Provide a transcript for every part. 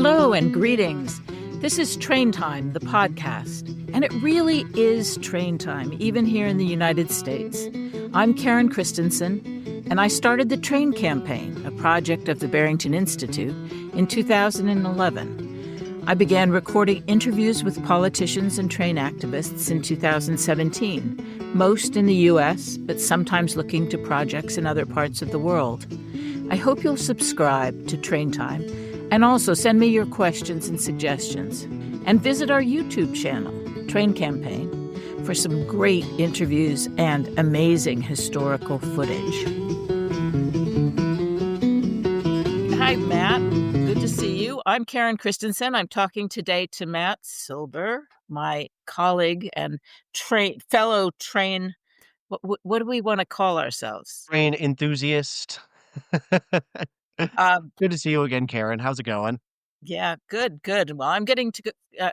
Hello and greetings. This is Train Time, the podcast, and it really is train time, even here in the United States. I'm Karen Christensen, and I started the Train Campaign, a project of the Barrington Institute, in 2011. I began recording interviews with politicians and train activists in 2017, most in the U.S., but sometimes looking to projects in other parts of the world. I hope you'll subscribe to Train Time and also send me your questions and suggestions. And visit our YouTube channel, Train Campaign, for some great interviews and amazing historical footage. Hi, Matt. Good to see you. I'm Karen Christensen. I'm talking today to Matt Silber, my colleague and fellow train. What do we want to call ourselves? Train enthusiast. Good to see you again, Karen. How's it going? Yeah, good. Well, I'm getting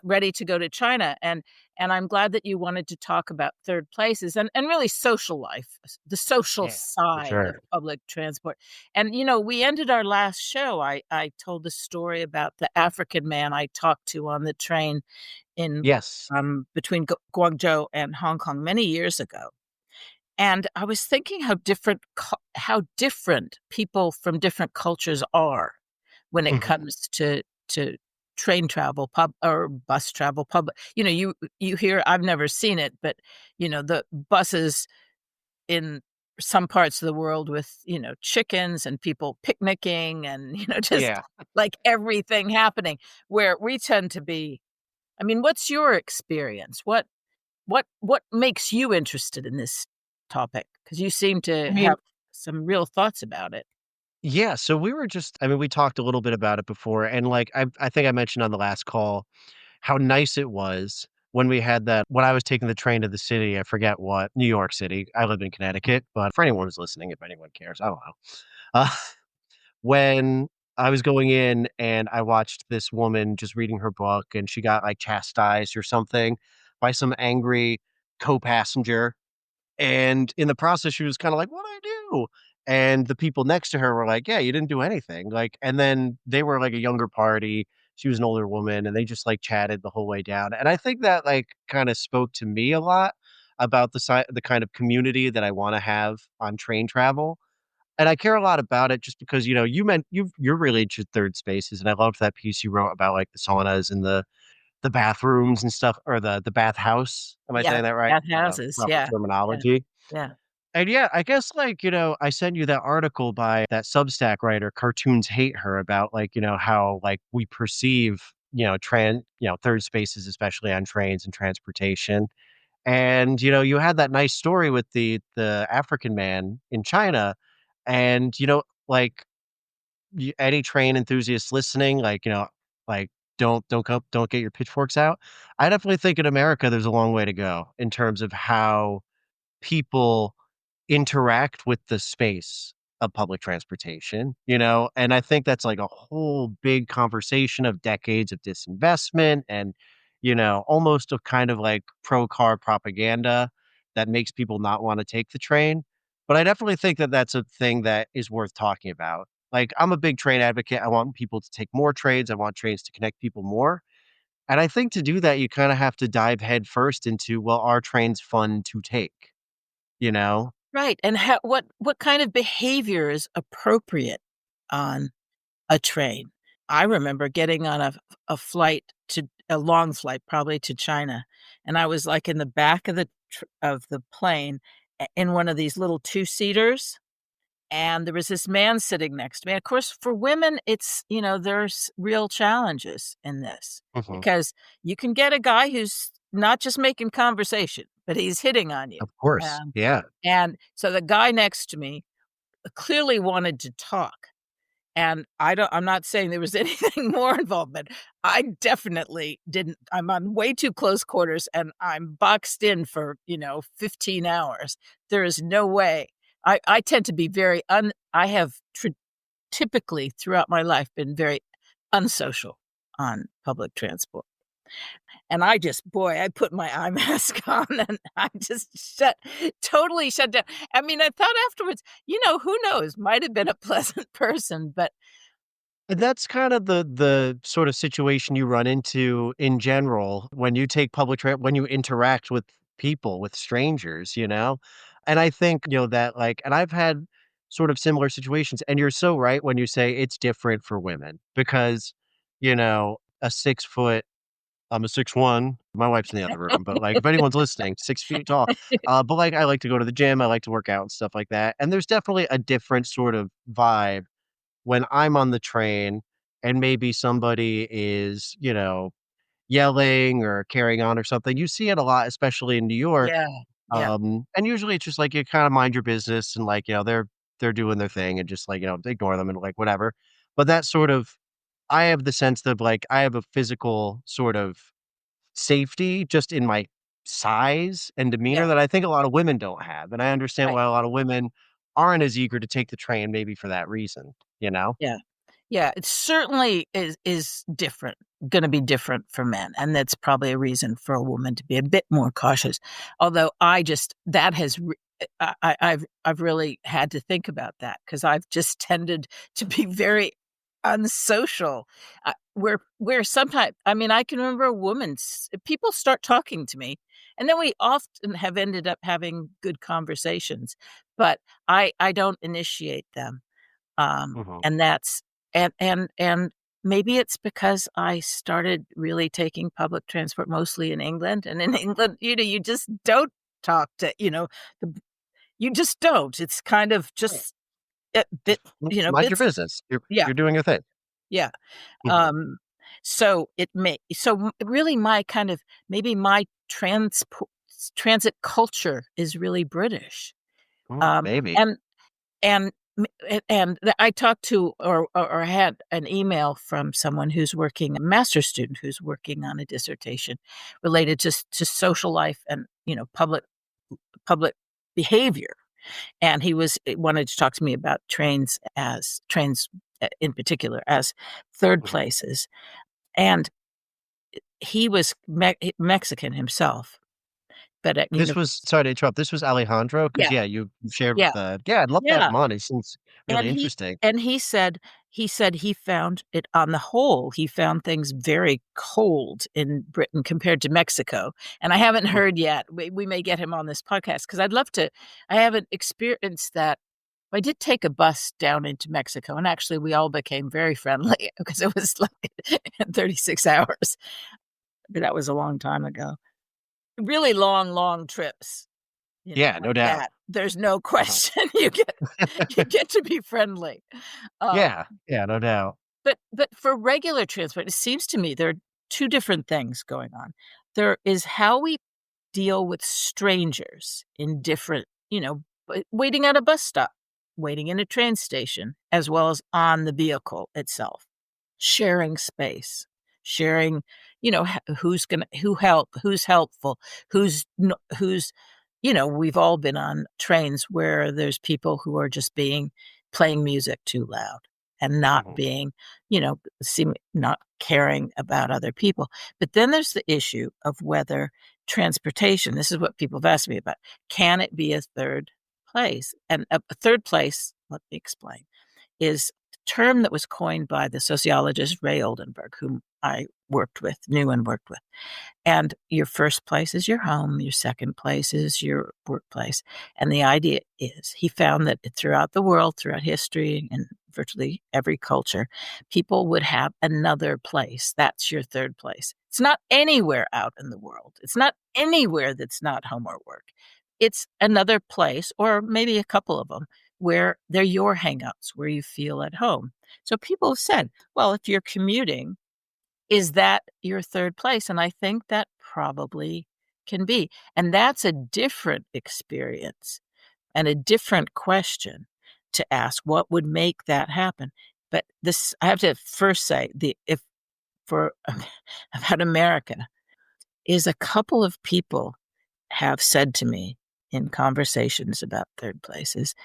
ready to go to China, and I'm glad that you wanted to talk about third places and really social life, the social Yeah, for side of sure. public transport. And, we ended our last show. I told the story about the African man I talked to on the train in Yes. between Guangzhou and Hong Kong many years ago. And I was thinking how different people from different cultures are when it Mhm. comes to train travel, or bus travel, public. You hear, I've never seen it, but the buses in some parts of the world with chickens and people picnicking and just Yeah. like everything happening, where we tend to be. I mean, what's your experience? What makes you interested in this topic? Because you seem I to mean, have some real thoughts about it. yeah, so we talked a little bit about it before, and, like, I think I mentioned on the last call how nice it was when we had that when I was taking the train to the city, I forget what, New York City. I live in Connecticut, but for anyone who's listening, if anyone cares, I don't know. Uh, when I was going in and I watched this woman just reading her book, and she got, like, chastised or something by some angry co-passenger. And in the process, she was kinda like, "What'd I do?" And the people next to her were like, "Yeah, you didn't do anything." Like, and then they were, like, a younger party. She was an older woman, and they just, like, chatted the whole way down. And I think that, like, kinda spoke to me a lot about the kind of community that I wanna have on train travel. And I care a lot about it just because, you're really into third spaces, and I loved that piece you wrote about, like, the saunas and the bathrooms and stuff, or the bathhouse. Am I Yeah, saying that right? The bathhouses, proper yeah, yeah, terminology. yeah. And yeah, I guess, like, I sent you that article by that Substack writer, Cartoons Hate Her, about, like, how, like, we perceive, third spaces, especially on trains and transportation. And, you had that nice story with the African man in China. And, like, any train enthusiasts listening, like, like, don't get your pitchforks out. I definitely think in America, there's a long way to go in terms of how people interact with the space of public transportation, and I think that's like a whole big conversation of decades of disinvestment and, almost of kind of like pro car propaganda that makes people not want to take the train. But I definitely think that that's a thing that is worth talking about. Like, I'm a big train advocate. I want people to take more trains. I want trains to connect people more. And I think to do that, you kind of have to dive head first into, well, are trains fun to take? You know? Right, and what kind of behavior is appropriate on a train? I remember getting on a long flight, probably to China, and I was, like, in the back of the plane, in one of these little two-seaters, and there was this man sitting next to me. Of course, for women, there's real challenges in this, Mhm. because you can get a guy who's not just making conversation, but he's hitting on you. Of course. Um, Yeah. and so the guy next to me clearly wanted to talk. And I'm not saying there was anything more involved, but I definitely didn't. I'm on way too close quarters, and I'm boxed in for, 15 hours. There is no way. I tend to be I have typically throughout my life been very unsocial on public transport. And I put my eye mask on, and I just totally shut down. I mean, I thought afterwards, who knows, might have been a pleasant person, but And that's kind of the sort of situation you run into in general when you take when you interact with people, with strangers, you know? And I think, that like and I've had sort of similar situations, and you're so right when you say it's different for women because, a 6 foot I'm a 6'1". My wife's in the other room, but, like, if anyone's listening, 6 feet tall. But, like, I like to go to the gym, I like to work out and stuff like that, and there's definitely a different sort of vibe when I'm on the train and maybe somebody is, yelling or carrying on or something. You see it a lot, especially in New York, Yeah, yeah, and usually it's just like you kinda mind your business and, like, they're doing their thing and just, like, ignore them and, like, whatever. But that sort of I have the sense that, like, I have a physical sort of safety just in my size and demeanor yeah, that I think a lot of women don't have, and I understand right, why a lot of women aren't as eager to take the train maybe for that reason, you know? yeah. Yeah, it certainly is different, gonna be different for men, and that's probably a reason for a woman to be a bit more cautious. Although I just that has re I've really had to think about that because 'cause I've just tended to be very unsocial, where sometimes I mean, I can remember a woman people start talking to me, and then we often have ended up having good conversations, but I don't initiate them. Mhm. And that's and maybe it's because I started really taking public transport mostly in England, and in England, you just don't talk to, the you just don't. It's kind of Right. just Just m mind your bits. business. Yeah, You're doing your thing. yeah. Mhm. Um, really my kind of maybe my transit culture is really British. Maybe. And And I talked to or had an email from someone who's working a master's student who's working on a dissertation related to social life and, public behavior, and wanted to talk to me about trains, in particular, as third Mhm. places, and he was Mexican himself, but at This was sorry to interrupt, this was Alejandro, because Yeah, yeah, you shared yeah, with, yeah, I'd love to have yeah. him on, he seems really And interesting. he said he found it on the whole, he found things very cold in Britain compared to Mexico, and I haven't Mm, heard yet. We may get him on this podcast because 'cause I'd love to. I haven't experienced that. I did take a bus down into Mexico, and actually we all became very friendly because it was like 36 hours, but that was a long time ago. Really long, long trips, yeah, no like doubt. that. There's no Uh-huh. question you get to be friendly. Um Yeah, yeah, no doubt. But for regular transport, it seems to me there are 2 different things going on. There is how we deal with strangers in different, waiting at a bus stop, waiting in a train station, as well as on the vehicle itself. Sharing space, sharing, who's helpful, we've all been on trains where there's people who are just playing music too loud and not Mhm, being, not caring about other people. But then there's the issue of whether transportation, this is what people have asked me about, can it be a third place? And a third place, let me explain, is a term that was coined by the sociologist Ray Oldenburg, whom I knew and worked with. And your first place is your home, your second place is your workplace. And the idea is he found that throughout the world, throughout history, and virtually every culture, people would have another place. That's your third place. It's not anywhere out in the world. It's not anywhere that's not home or work. It's another place, or maybe a couple of them, where they're your hangouts, where you feel at home. So people have said, well, if you're commuting, is that your third place? And I think that probably can be. And that's a different experience and a different question to ask. What would make that happen? But this, I have to first say, the if for about America, is a couple of people have said to me in conversations about third places,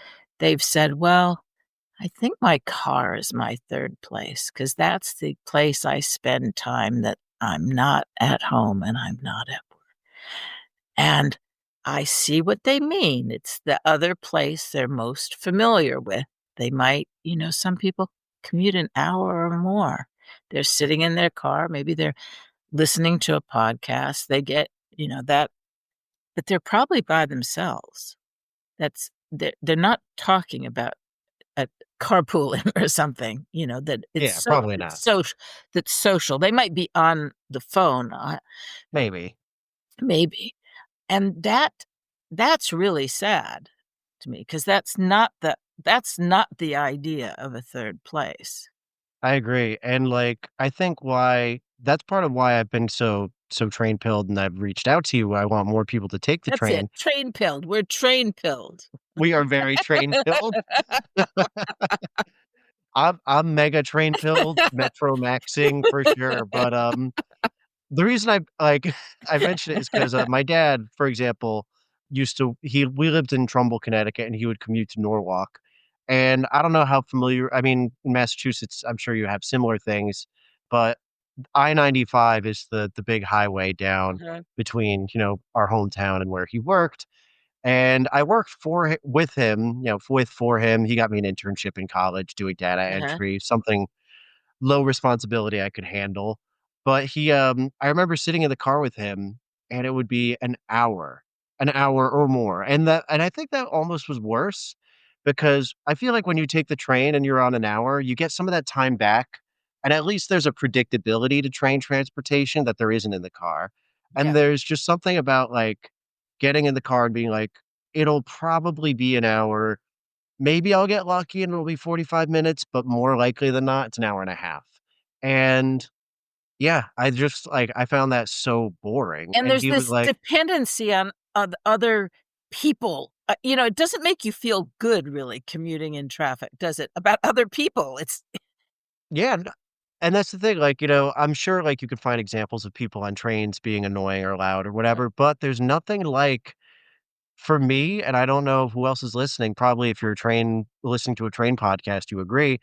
they've said, well, I think my car is my third place because that's the place I spend time that I'm not at home and I'm not at work. And I see what they mean. It's the other place they're most familiar with. They might, some people. commute an hour or more. They're sitting in their car, maybe they're listening to a podcast. They get, that, but they're probably by themselves. They're not talking about a carpooling or something, that Yeah, probably it's not. social. That's social. They might be on the phone, Maybe. maybe, and that's really sad to me because that's not the idea of a third place. I agree, and, like, I think why that's part of why I've been so train pilled and I've reached out to you. I want more people to take the That's it. train. Train pilled. We're train pilled. We are very train pilled. I'm mega train pilled, Metro Maxing for sure, but, the reason I mention it is 'cause, my dad, for example, we lived in Trumbull, Connecticut, and he would commute to Norwalk, and I don't know how familiar I mean, in Massachusetts, I'm sure you have similar things, but I-95 is the big highway down Uh-huh. between, our hometown and where he worked, and I worked with him, for him. He got me an internship in college doing data Uh-huh. entry, something low responsibility I could handle. But I remember sitting in the car with him and it would be an hour or more. And I think that almost was worse because I feel like when you take the train and you're on an hour, you get some of that time back. And at least there's a predictability to train transportation that there isn't in the car. And Yeah. there's just something about like getting in the car and being like, it'll probably be an hour. Maybe I'll get lucky and it'll be 45 minutes, but more likely than not, it's an hour and a half. And yeah, I found that so boring. And And there's he was this like, dependency on other people. It doesn't make you feel good really commuting in traffic, does it? About other people. It's yeah. And that's the thing. Like, I'm sure like you could find examples of people on trains being annoying or loud or uh, whatever, but there's nothing like for me, and I don't know who else is listening. Probably if you're listening to a train podcast, you agree.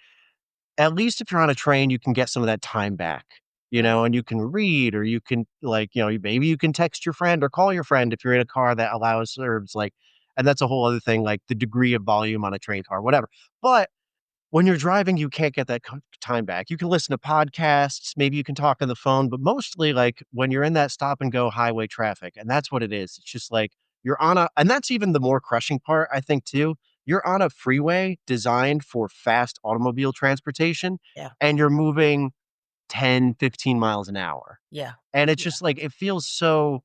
At least if you're on a train, you can get some of that time back, and you can read or you can like, maybe you can text your friend or call your friend if you're in a car that allows serves like and that's a whole other thing, like the degree of volume on a train car, whatever. But when you're driving, you can't get that time back. You can listen to podcasts, maybe you can talk on the phone, but mostly like when you're in that stop and go highway traffic, and that's what it is. It's just like and that's even the more crushing part, I think, too. You're on a freeway designed for fast automobile transportation, yeah, and you're moving 10, 15 miles an hour. yeah, And it's yeah, just like, it feels so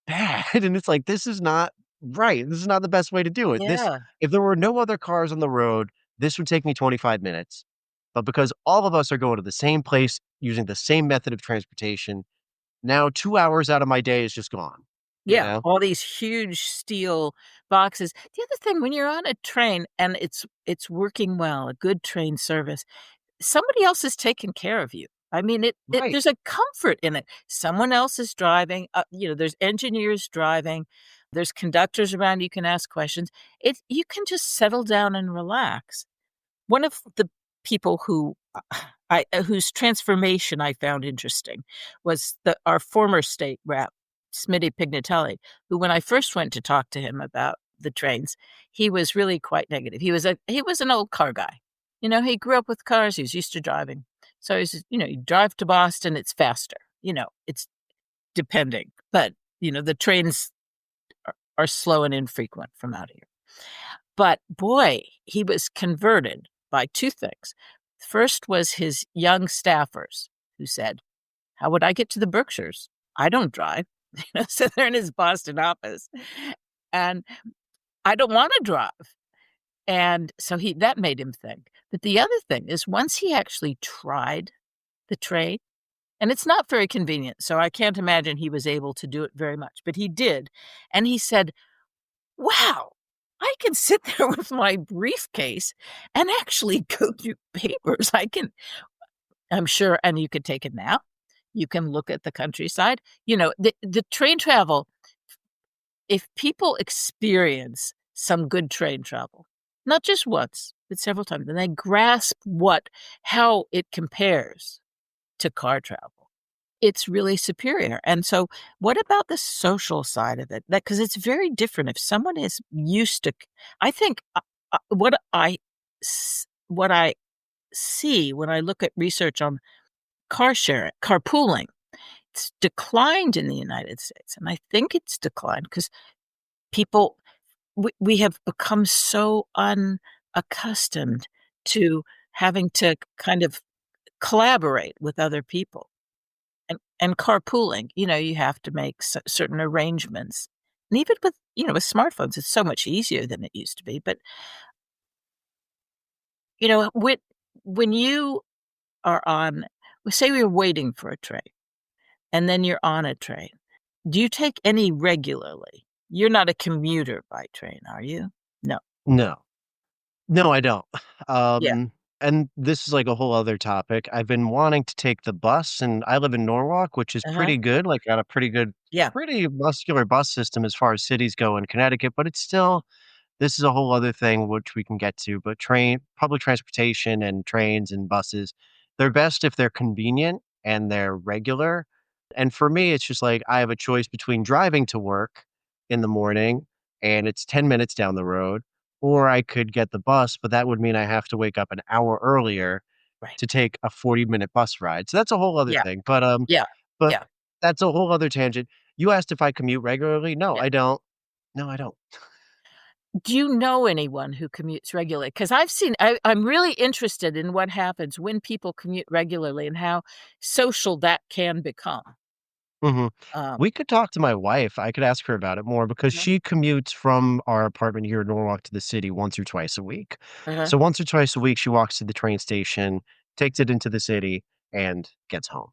bad. And it's like, this is not right. This is not the best way to do it. yeah, If there were no other cars on the road, this would take me 25 minutes. But because all of us are going to the same place using the same method of transportation, now 2 hours out of my day is just gone, you yeah. know? All these huge steel boxes. The other thing, when you're on a train and it's working well, a good train service, somebody else is taking care of you. I mean, Right. there's a comfort in it. Someone else is driving. There's engineers driving. There's conductors around. You can ask questions. You can just settle down and relax. One of the people whose transformation I found interesting was our former state rep, Smitty Pignatelli, who, when I first went to talk to him about the trains, he was really quite negative. He was an old car guy. He grew up with cars. He was used to driving. So he says, you drive to Boston, it's faster. It's depending, but the trains are slow and infrequent from out here. But boy, he was converted by two things. First was his young staffers who said, "How would I get to the Berkshires? I don't drive." So they're in his Boston office, and I don't want to drive. And so that made him think. But the other thing is, once he actually tried the train, and it's not very convenient, so I can't imagine he was able to do it very much, but he did. And he said, wow, I can sit there with my briefcase and actually go through papers. I'm sure, and you could take a nap. You can look at the countryside. The train travel, if people experience some good train travel, not just once, but several times, and they grasp how it compares to car travel, it's really superior. And so what about the social side of it? Because it's very different. If someone is used to, I think what I see when I look at research on carpooling. It's declined in the United States, and I think it's declined because people we have become so unaccustomed to having to kind of collaborate with other people. And carpooling, you have to make certain arrangements. And even with smartphones, it's so much easier than it used to be. But, when you are on, say you're waiting for a train and then you're on a train, do you take any regularly? You're not a commuter by train, are you? No. No. No, I don't. Yeah. And this is like a whole other topic. I've been wanting to take the bus, and I live in Norwalk, which is Uh-huh. pretty good, like, got a Yeah. pretty muscular bus system as far as cities go in Connecticut, but it's still this is a whole other thing which we can get to, but public transportation and trains and buses, they're best if they're convenient and they're regular. And for me, it's just like I have a choice between driving to work in the morning and it's 10 minutes down the road, or I could get the bus, but that would mean I have to wake up an hour earlier Right. to take a 40-minute bus ride. So that's a whole other Yeah. thing. But Yeah. but Yeah. that's a whole other tangent. You asked if I commute regularly. No, Yeah. I don't. No, I don't. Do you know anyone who commutes regularly? Because I'm really interested in what happens when people commute regularly and how social that can become. Mhm. Um, We could talk to my wife. I could ask her about it more because uh-huh, she commutes from our apartment here in Norwalk to the city once or twice a week. uh-huh, So once or twice a week, she walks to the train station, takes it into the city, and gets home.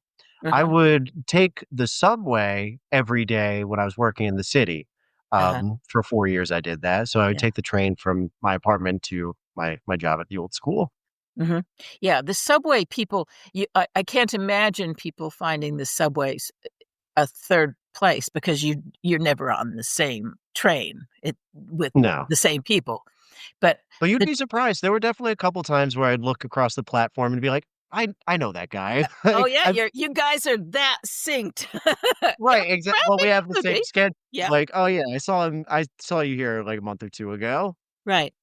I uh-huh, would take the subway every day when I was working in the city. uh-huh, For 4 years, I did that. So I would yeah, take the train from my apartment to my job at the old school. mhm. Yeah, the subway people, I can't imagine people finding the subways a third place because you're never on the same train with No. the same people. But But you'd the be surprised. There were definitely a couple times where I'd look across the platform and be like, "I know that guy." oh, Like, yeah, I've you guys are that synced. Yeah, right, well, maybe we have it the could same be. schedule. Yeah, Like, "Oh, yeah, I saw you here, like, a month or 2 ago." right.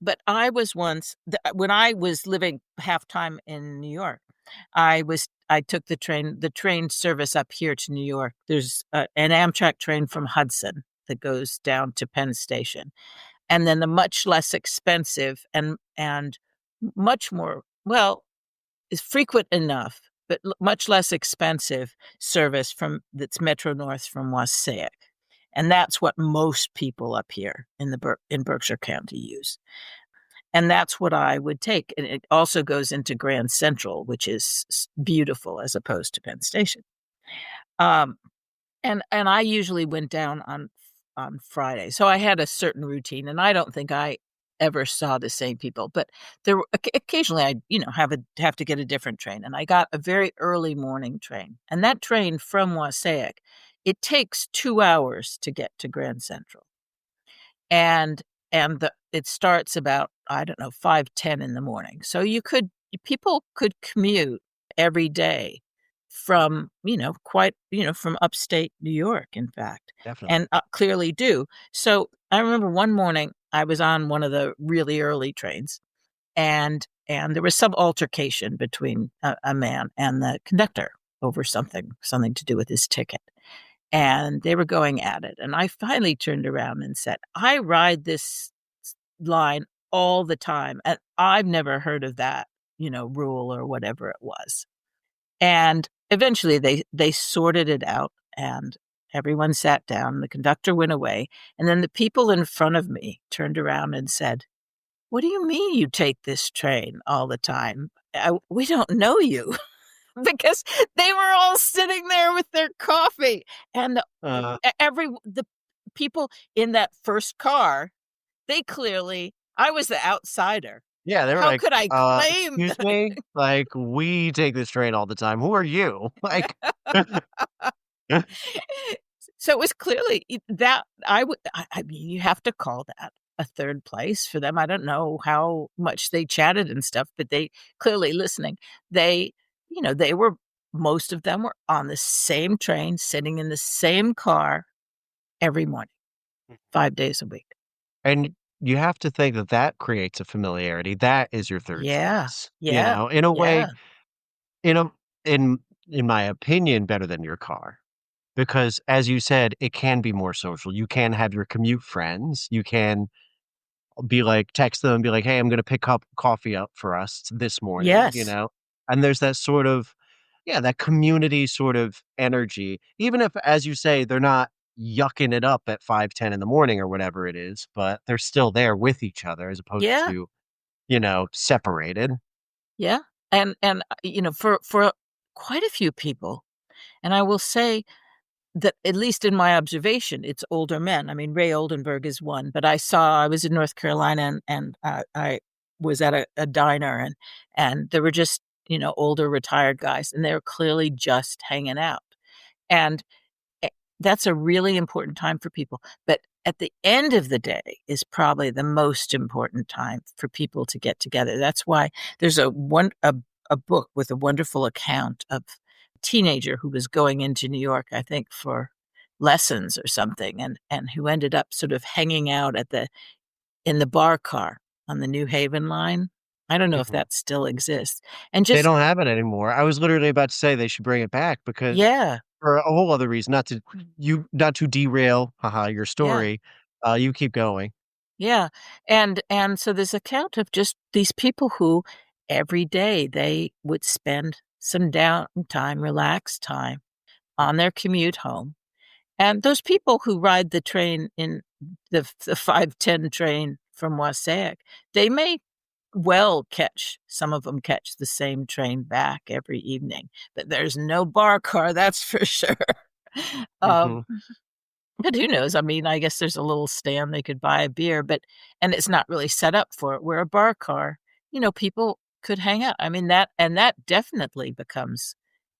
But I was once when I was living half-time in New York, I took the train service up here to New York. There's an Amtrak train from Hudson that goes down to Penn Station, and then the much less expensive and much more well, is frequent enough, but much less expensive service from that's Metro North from Wassaic, and that's what most people up here in Berkshire County use. And that's what I would take, and it also goes into Grand Central, which is beautiful as opposed to Penn Station. Um, and I usually went down on Friday, so I had a certain routine, and I don't think I ever saw the same people, but occasionally I, have to get a different train, and I got a very early morning train, and that train from Wassaic, it takes 2 hours to get to Grand Central. And it starts about, I don't know, 5:10 in the morning. So people could commute every day from, from upstate New York, in fact, Definitely. and, clearly do. So, I remember one morning, I was on one of the really early trains, and there was some altercation between a man and the conductor over something to do with his ticket, and they were going at it. And I finally turned around and said, I ride this line all the time, and I've never heard of that, rule or whatever it was. And eventually they sorted it out and everyone sat down. The conductor went away. And then the people in front of me turned around and said, what do you mean you take this train all the time? We don't know you. Because they were all sitting there with their coffee, and the people in that first car, they clearly I was the outsider. Yeah, they were How like, could I claim excuse that? me? Like, we take this train all the time. Who are you?" Like So it was clearly that I mean, you have to call that a third place for them. I don't know how much they chatted and stuff, but they clearly listening. They, they were most of them were on the same train, sitting in the same car every morning, 5 days a week. And you have to think that that creates a familiarity. That is your third Yeah. space, Yeah. in a way, Yeah. in a in my opinion, better than your car. Because as you said, it can be more social. You can have your commute friends. You can be like text them and be like, "Hey, I'm gonna pick up coffee up for us this morning," Yes. And there's that sort of yeah, that community sort of energy. Even if, as you say, they're not yucking it up at 5, 10 in the morning or whatever it is, but they're still there with each other as opposed Yeah. to, separated. Yeah. And for quite a few people, and I will say that at least in my observation, it's older men. I mean, Ray Oldenburg is one, but I was in North Carolina and I was at a diner and there were just, older retired guys and they were clearly just hanging out. And eh, that's a really important time for people. But at the end of the day is probably the most important time for people to get together. That's why there's a book with a wonderful account of a teenager who was going into New York, I think, for lessons or something, and who ended up sort of hanging out in the bar car on the New Haven line. I don't know if Mhm. that still exists. And They just don't have it anymore. I was literally about to say they should bring it back because yeah, for a whole other reason, not to derail, haha, your yeah. story, you keep going. Yeah, and so this account of just these people who every day they would spend some downtime, relaxed time on their commute home. And those people who ride the train in the 5:10 train from Wassaic, they may well catch some of them catch the same train back every evening, but there's no bar car, that's for sure. Um Mhm. but who knows? I mean, I guess there's a little stand they could buy a beer, but and it's not really set up for it. Where a bar car, people could hang out. I mean, that definitely becomes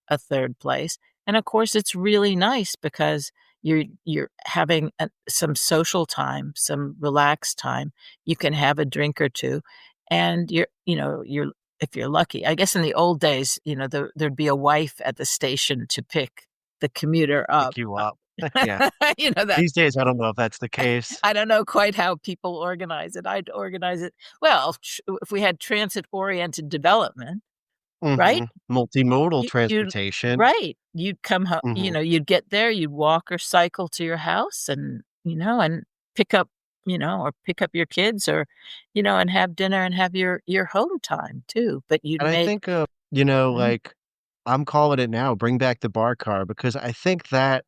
a third place. And of course, it's really nice because you're having some social time, some relaxed time. You can have a drink or two, and you're if you're lucky. I guess in the old days, there'd be a wife at the station to pick the commuter Pick up. you up. Yeah. That These days, I don't know if that's the case. I don't know quite how people organize it. I'd organize it well, if we had transit-oriented development, right? Mhm. Multimodal You'd transportation. right. You'd come home. Mhm. You'd get there, you'd walk or cycle to your house and pick up, or pick up your kids or, and have dinner and have your home time too, but you'd And I make think, Mhm. I'm calling it now, bring back the bar car because I think that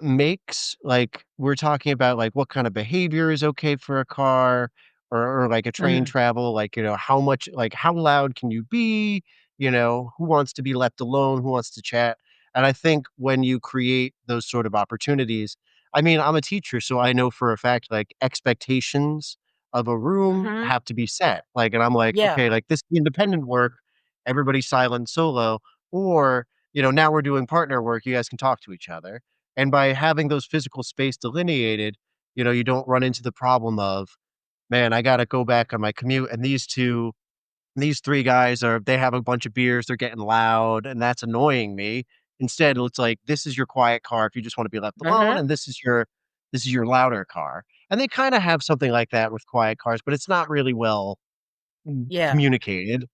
makes like, we're talking about, like, what kind of behavior is okay for a car or like a train Mhm. travel, like, how much like, how loud can you be? Who wants to be left alone? Who wants to chat? And I think when you create those sort of opportunities I mean, I'm a teacher, so I know for a fact, like, expectations of a room Mhm. have to be set. Like, and I'm like, Yeah. "Okay, like, this independent work, everybody's silent solo," or, "Now we're doing partner work, you guys can talk to each other." And by having those physical space delineated, you don't run into the problem of, "Man, I gotta go back on my commute, and these 3 guys they have a bunch of beers, they're getting loud, and that's annoying me." Instead, it's like, "This is your quiet car if you just wanna be left alone, Uh-huh. and this is your louder car." And they kinda have something like that with quiet cars, but it's not really well, Yeah. communicated.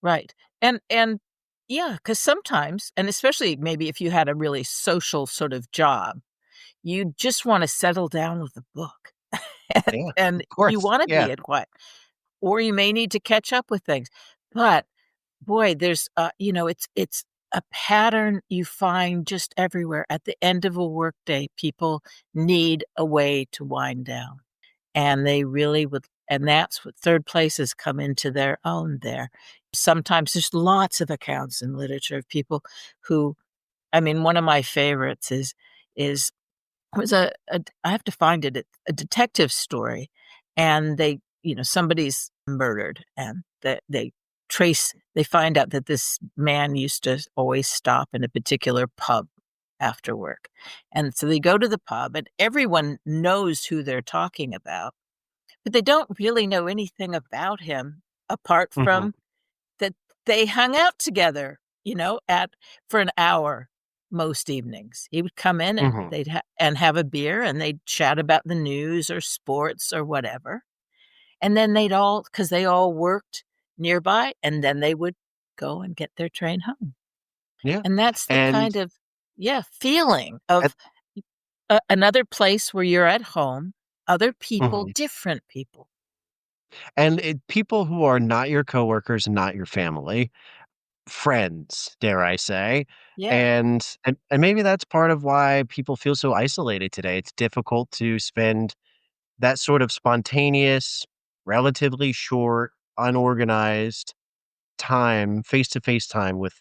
Right. And yeah, because sometimes, and especially maybe if you had a really social sort of job, you just wanna settle down with a book, Yeah, and of you course, wanna yeah. be in quiet, or you may need to catch up with things. But, boy, it's a pattern you find just everywhere. At the end of a workday, people need a way to wind down, and they really would and that's what third places come into their own there. Sometimes there's lots of accounts in literature of people who I mean, one of my favorites is was a I have to find it, a detective story, and somebody's murdered, and they find out that this man used to always stop in a particular pub after work, and so they go to the pub, and everyone knows who they're talking about, but they don't really know anything about him apart Mhm. from that they hung out together, at for an hour most evenings. He would come in and Mhm. and have a beer, and they'd chat about the news or sports or whatever. And then they'd all, because they all worked nearby, and then they would go and get their train home. Yeah. And that's the And kind of, yeah, feeling and of another place where you're at home, other people, mhm. different people. And people who are not your coworkers and not your family, friends, dare I say. Yeah, And maybe that's part of why people feel so isolated today. It's difficult to spend that sort of spontaneous, relatively short, unorganized time, face-to-face time with,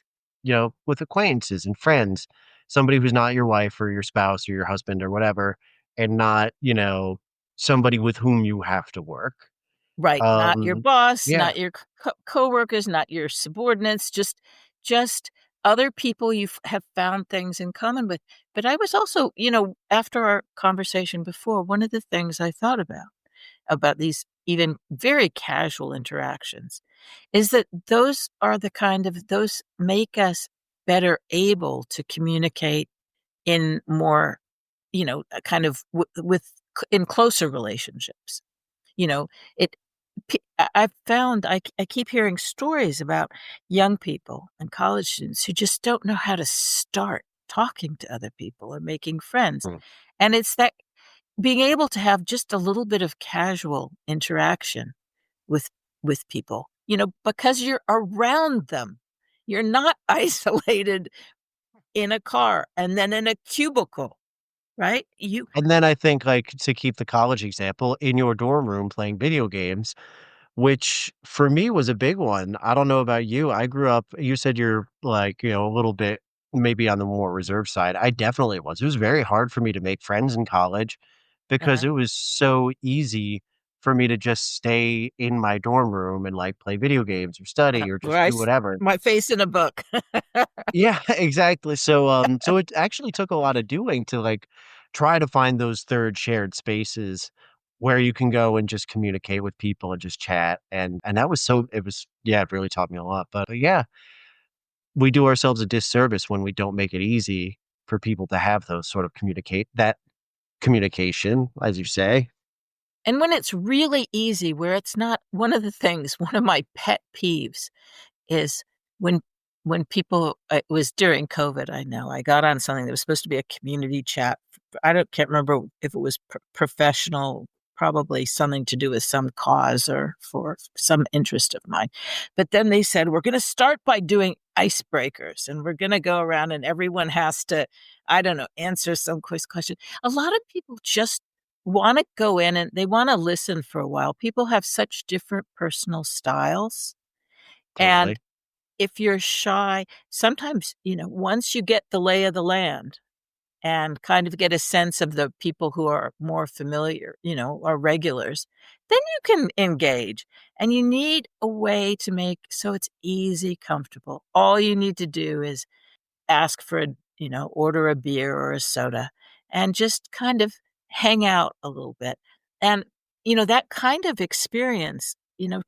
with acquaintances and friends, somebody who's not your wife or your spouse or your husband or whatever, and not, somebody with whom you have to work. right. Not your boss, Yeah. not your coworkers, not your subordinates, just other people you have found things in common with. But I was also, after our conversation before, one of the things I thought about these even very casual interactions is that those make us better able to communicate in more, kind of in closer relationships. You know, it I've found I keep hearing stories about young people and college students who just don't know how to start talking to other people or making friends. Mm. And it's that being able to have just a little bit of casual interaction with people, because you're around them. You're not isolated in a car and then in a cubicle, right? And then I think, like, to keep the college example, in your dorm room playing video games, which for me was a big one. I don't know about you. I grew up, you said you're like, a little bit maybe on the more reserved side. I definitely was. It was very hard for me to make friends in college because Uh-huh. it was so easy for me to just stay in my dorm room and like play video games or study or Where just do whatever. my face in a book. Yeah, exactly. So it actually took a lot of doing to, like, try to find those 3rd shared spaces where you can go and just communicate with people and just chat, and that was so it was yeah, it really taught me a lot, but, yeah, we do ourselves a disservice when we don't make it easy for people to have those sort of communication, as you say. And when it's really easy, where it's not one of my pet peeves is when people it was during COVID, I know. I got on something that was supposed to be a community chat. Can't remember if it was professional, probably something to do with some cause or for some interest of mine. But then they said, "We're gonna start by doing icebreakers, and we're gonna go around and everyone has to, I don't know, answer some quiz question." A lot of people just wanna go in and they wanna listen for a while. People have such different personal styles, and Totally. if you're shy, sometimes, once you get the lay of the land and kind of get a sense of the people who are more familiar, are regulars, then you can engage. And you need a way to make so it's easy, comfortable. All you need to do is ask for order a beer or a soda and just kind of hang out a little bit. And, that kind of experience,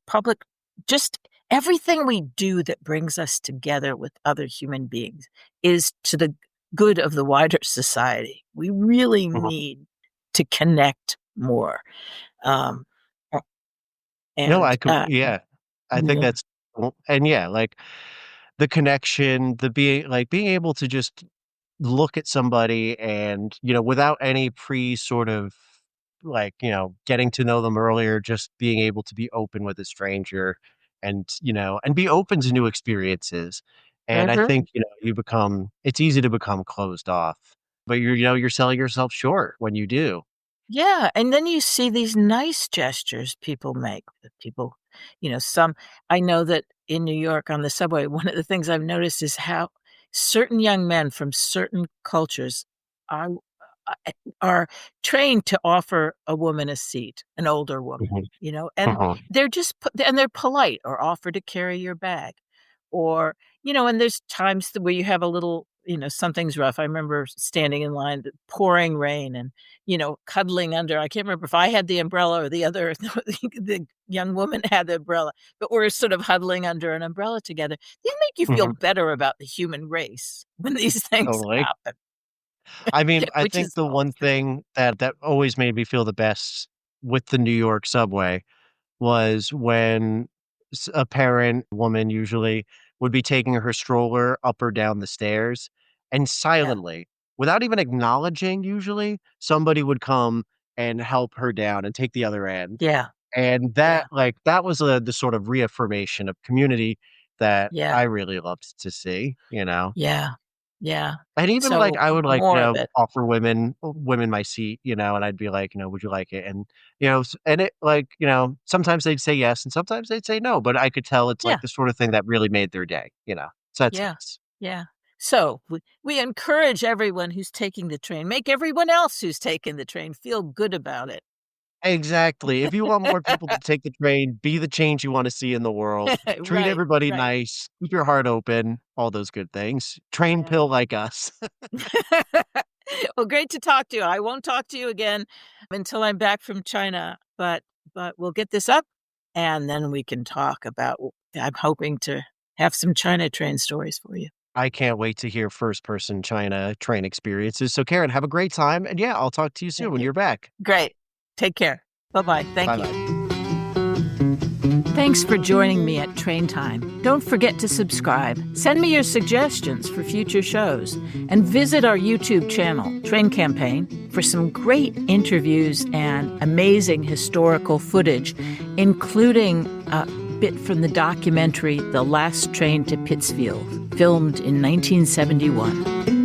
public, just everything we do that brings us together with other human beings is to the good of the wider society. We really Mhm. need to connect more. Um, a- No, and, yeah. I think yeah, that's well, and yeah, like, the connection, the being able to just look at somebody and, without any sort of, like, getting to know them earlier, just being able to be open with a stranger and, and be open to new experiences. And I mhm. think, it's easy to become closed off, but you're selling yourself short when you do. Yeah, and then you see these nice gestures people make. That people, some I know that in New York on the subway, one of the things I've noticed is how certain young men from certain cultures are are trained to offer a woman a seat, an older woman, Mhm, and mhm. they're polite or offer to carry your bag. Or, and there's times where you have a little, something's rough. I remember standing in line, the pouring rain and, cuddling under. I can't remember if I had the umbrella or the other, the young woman had the umbrella, but we're sort of huddling under an umbrella together. Then they make you feel Mhm. better about the human race when these things Totally. happen, I mean, I which think is the always one great. thing that always made me feel the best with the New York subway was when a parent woman usually would be taking her stroller up or down the stairs, and Yeah, silently, without even acknowledging usually, somebody would come and help her down and take the other end. yeah, And yeah, that was, the sort of reaffirmation of community that yeah, I really loved to see, you know? yeah, yeah. And even, like, So, I would, like, more of it. offer women my seat, and I'd be like, "Would you like it?" And, and it like, sometimes they'd say yes and sometimes they'd say no, but I could tell it's, like, Yeah, the sort of thing that really made their day, you know? So that's yeah, nice. yeah. So, we encourage everyone who's taking the train, make everyone else who's taking the train feel good about it. Exactly. If you want more people to take the train, be the change you wanna see in the world, treat Right, everybody right. nice, keep your heart open, all those good things. Train Yeah. pill like us. Well, great to talk to you. I won't talk to you again until I'm back from China, but we'll get this up, and then we can talk about I'm hoping to have some China train stories for you. I can't wait to hear first person China train experiences. So Karen, have a great time, and yeah, I'll talk to you soon Thank when you. you're back. Great. Take care. Bye-bye. Thank you. Bye-bye. Thanks for joining me at Train Time. Don't forget to subscribe. Send me your suggestions for future shows. And visit our YouTube channel, Train Campaign, for some great interviews and amazing historical footage, including a bit from the documentary The Last Train to Pittsfield, filmed in 1971.